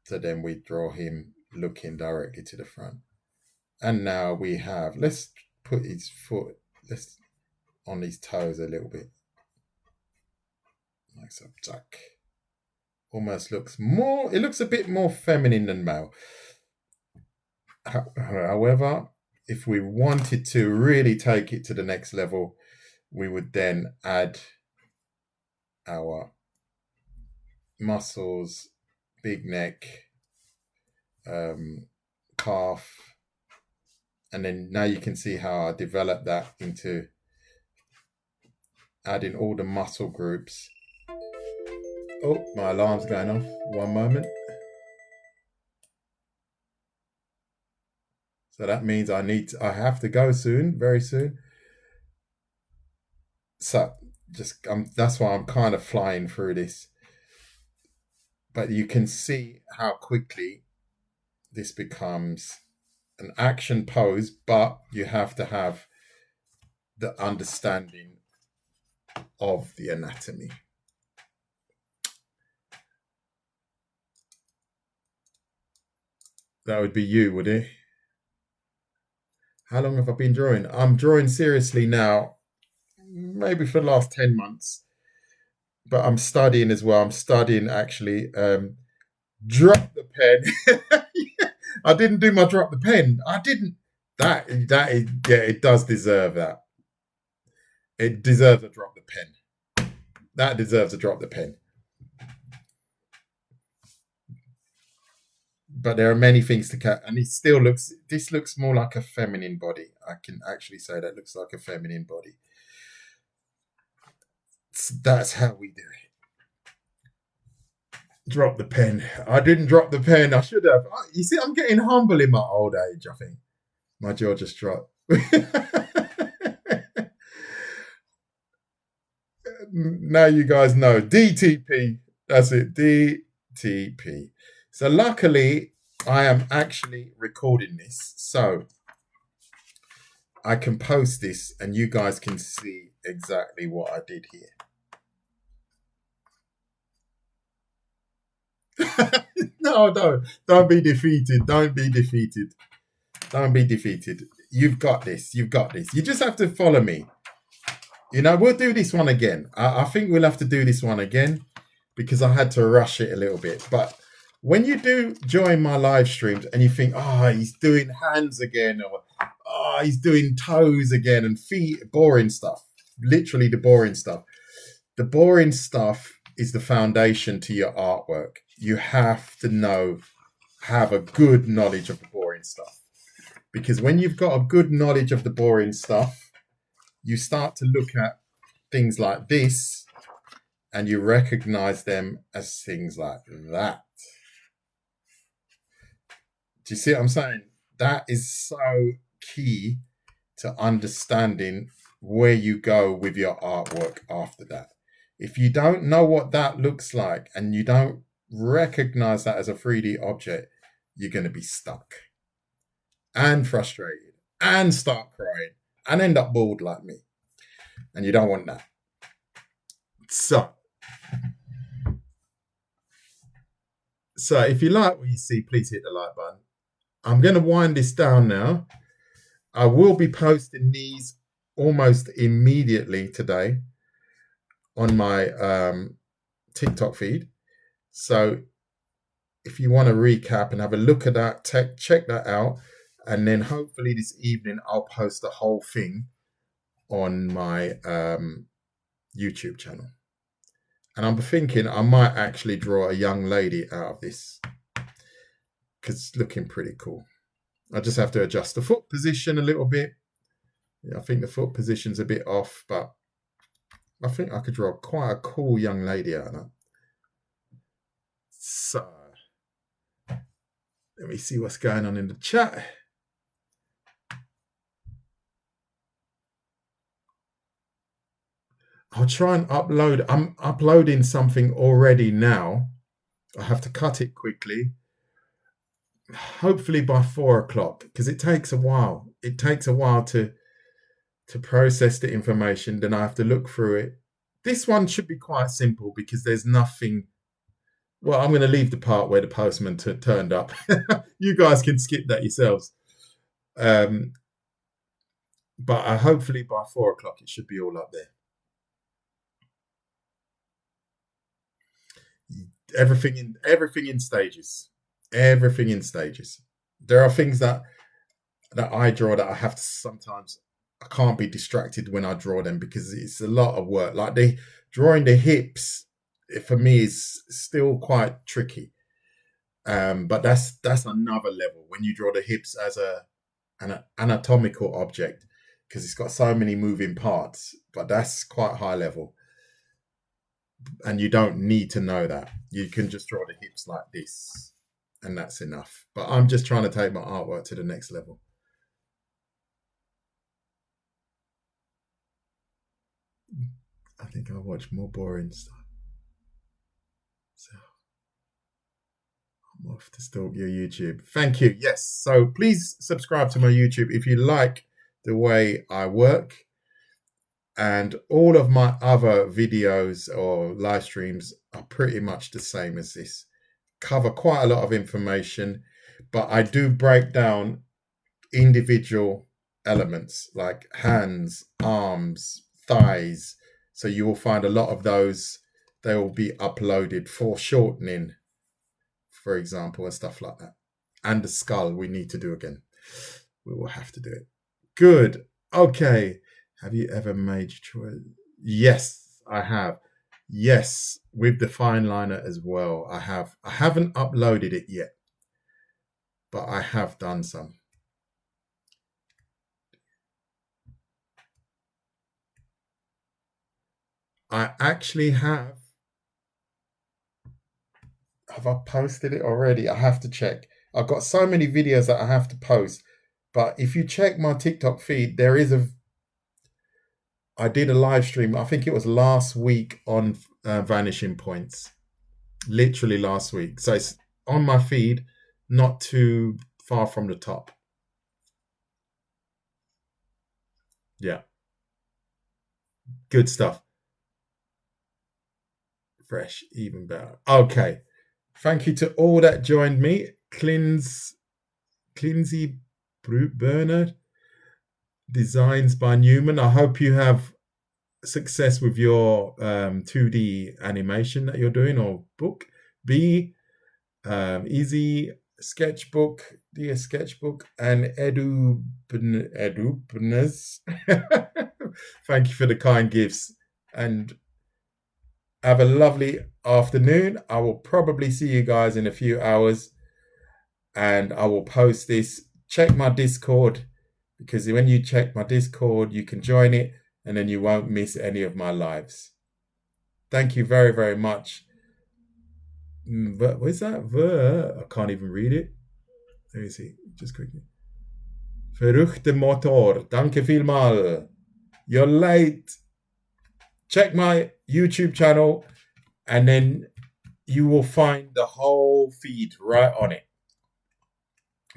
Speaker 1: So then we draw him looking directly to the front. And now we have, let's put his foot on his toes a little bit. Like so, tuck. Almost looks more, it looks a bit more feminine than male. However, if we wanted to really take it to the next level, we would then add our muscles, big neck, calf, and then now you can see how I developed that into adding all the muscle groups. Oh, my alarm's going off. One moment. So that means I have to go soon, very soon. So that's why I'm kind of flying through this. But you can see how quickly this becomes an action pose, but you have to have the understanding of the anatomy. That would be you, would it? How long have I been drawing? I'm drawing seriously now, maybe for the last 10 months. But I'm studying as well. I'm studying actually. Drop the pen. I didn't do my drop the pen. I didn't. It does deserve that. It deserves a drop the pen. That deserves a drop the pen. But there are many things to cut, and it still looks. This looks more like a feminine body. I can actually say that looks like a feminine body. That's how we do it. Drop the pen. I didn't drop the pen. I should have. You see, I'm getting humble in my old age. I think my jaw just dropped. Now you guys know DTP. That's it. DTP. So luckily, I am actually recording this, so I can post this, and you guys can see exactly what I did here. No, don't be defeated. Don't be defeated. Don't be defeated. You've got this. You've got this. You just have to follow me. You know, we'll do this one again. I think we'll have to do this one again because I had to rush it a little bit. But when you do join my live streams and you think, oh, he's doing hands again, or oh, he's doing toes again and feet, boring stuff. Literally the boring stuff. The boring stuff is the foundation to your artwork. You have to have a good knowledge of the boring stuff. Because when you've got a good knowledge of the boring stuff, you start to look at things like this and you recognize them as things like that. Do you see what I'm saying? That is so key to understanding where you go with your artwork after that. If you don't know what that looks like and you don't recognize that as a 3D object, you're going to be stuck and frustrated and start crying and end up bored like me. And you don't want that. So if you like what you see, please hit the like button. I'm going to wind this down now. I will be posting these almost immediately today on my TikTok feed. So if you want to recap and have a look at that, check that out. And then hopefully this evening, I'll post the whole thing on my YouTube channel. And I'm thinking I might actually draw a young lady out of this because it's looking pretty cool. I just have to adjust the foot position a little bit. I think the foot position's a bit off, but I think I could draw quite a cool young lady out of that. So let me see what's going on in the chat. I'll try and upload. I'm uploading something already now. I have to cut it quickly. Hopefully by 4 o'clock, because it takes a while. It takes a while to process the information. Then I have to look through it. This one should be quite simple because there's nothing. Well, I'm going to leave the part where the postman turned up. You guys can skip that yourselves. But hopefully by 4 o'clock, it should be all up there. Everything in stages. Everything in stages. There are things that I draw that I have to sometimes. I can't be distracted when I draw them because it's a lot of work. Like drawing the hips, for me, is still quite tricky. But that's another level when you draw the hips as an anatomical object because it's got so many moving parts. But that's quite high level. And you don't need to know that. You can just draw the hips like this, and that's enough. But I'm just trying to take my artwork to the next level. I think I'll watch more boring stuff. So I'm off to stalk your YouTube. Thank you. Yes. So please subscribe to my YouTube if you like the way I work. And all of my other videos or live streams are pretty much the same as this. Cover quite a lot of information, but I do break down individual elements like hands, arms, thighs. So you will find a lot of those. They will be uploaded for shortening, for example, and stuff like that. And the skull we need to do again. We will have to do it. Good. Okay. Have you ever made choice? Yes, I have. Yes, with the fine liner as well. I have. I haven't uploaded it yet, but I have done some. I actually have. Have I posted it already? I have to check. I've got so many videos that I have to post. But if you check my TikTok feed, there is a. I did a live stream. I think it was last week on vanishing points. Literally last week. So it's on my feed, not too far from the top. Yeah, good stuff. Fresh, even better. Okay. Thank you to all that joined me. Clinsey Bernard, Designs by Newman. I hope you have success with your 2D animation that you're doing or book. B, Easy Sketchbook, dear Sketchbook, and Edubness. Thank you for the kind gifts and have a lovely afternoon. I will probably see you guys in a few hours and I will post this. Check my Discord because when you check my Discord, you can join it and then you won't miss any of my lives. Thank you very, very much. What is that? I can't even read it. Let me see, just quickly. Verruchte Motor. Danke vielmal. You're late. Check my YouTube channel and then you will find the whole feed right on it.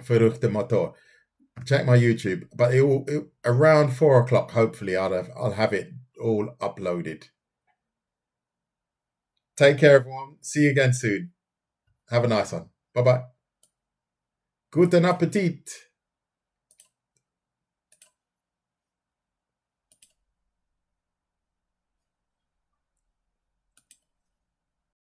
Speaker 1: Verruchte Motor. Check my YouTube, but it will around 4 o'clock. Hopefully, I'll have it all uploaded. Take care, everyone. See you again soon. Have a nice one. Bye bye. Guten Appetit.